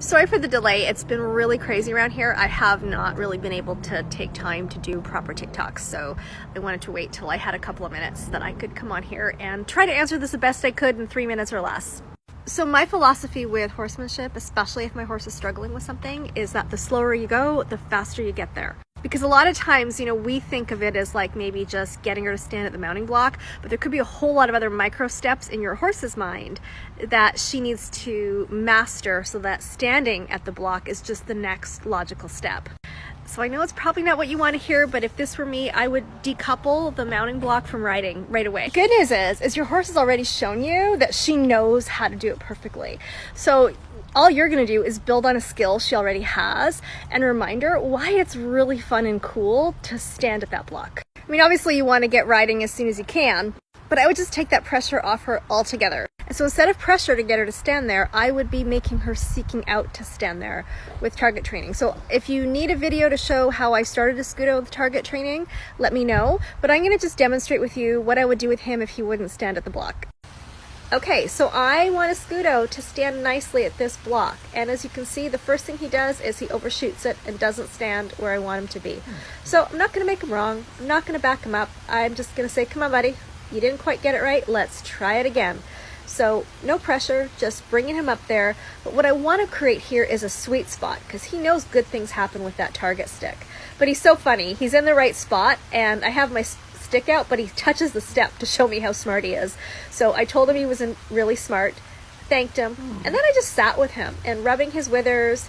Sorry for the delay. It's been really crazy around here. I have not really been able to take time to do proper TikToks, so I wanted to wait till I had a couple of minutes that I could come on here and try to answer this the best I could in 3 minutes or less. So my philosophy with horsemanship, especially if my horse is struggling with something, is that the slower you go, the faster you get there. Because a lot of times, we think of it as like maybe just getting her to stand at the mounting block, but there could be a whole lot of other micro steps in your horse's mind that she needs to master so that standing at the block is just the next logical step. So I know it's probably not what you want to hear, but if this were me, I would decouple the mounting block from riding right away. Good news is your horse has already shown you that she knows how to do it perfectly. So all you're going to do is build on a skill she already has and remind her why it's really fun and cool to stand at that block. I mean, obviously you want to get riding as soon as you can, but I would just take that pressure off her altogether. And so instead of pressure to get her to stand there, I would be making her seeking out to stand there with target training. So if you need a video to show how I started Escudo with target training, let me know. But I'm going to just demonstrate with you what I would do with him if he wouldn't stand at the block. Okay, so I want Escudo to stand nicely at this block. And as you can see, the first thing he does is he overshoots it and doesn't stand where I want him to be. So I'm not going to make him wrong. I'm not going to back him up. I'm just going to say, come on, buddy. You didn't quite get it right. Let's try it again. So no pressure, just bringing him up there. But what I want to create here is a sweet spot because he knows good things happen with that target stick. But he's so funny. He's in the right spot and I have my stick out, but he touches the step to show me how smart he is. So I told him he was really smart, thanked him, and then I just sat with him and rubbing his withers,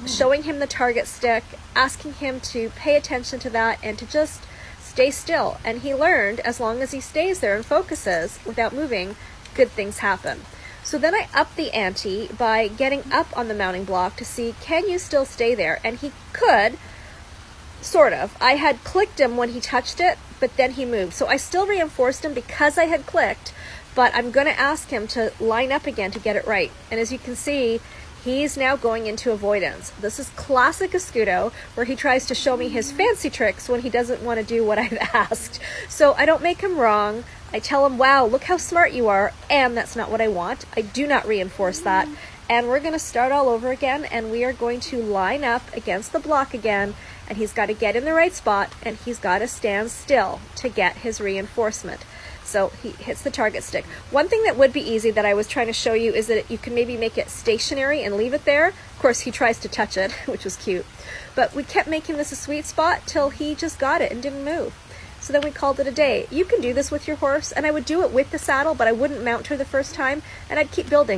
showing him the target stick, asking him to pay attention to that and to just stay still. And he learned as long as he stays there and focuses without moving, good things happen. So then I upped the ante by getting up on the mounting block to see, can you still stay there? And he could, sort of. I had clicked him when he touched it, but then he moved. So I still reinforced him because I had clicked, but I'm going to ask him to line up again to get it right. And as you can see, he's now going into avoidance. This is classic Escudo, where he tries to show me his fancy tricks when he doesn't want to do what I've asked. So I don't make him wrong. I tell him, wow, look how smart you are, and that's not what I want. I do not reinforce that. And we're going to start all over again, and we are going to line up against the block again, and he's got to get in the right spot, and he's got to stand still to get his reinforcement. So he hits the target stick. One thing that would be easy that I was trying to show you is that you can maybe make it stationary and leave it there. Of course, he tries to touch it, which was cute. But we kept making this a sweet spot till he just got it and didn't move. So then we called it a day. You can do this with your horse, and I would do it with the saddle, but I wouldn't mount her the first time, and I'd keep building.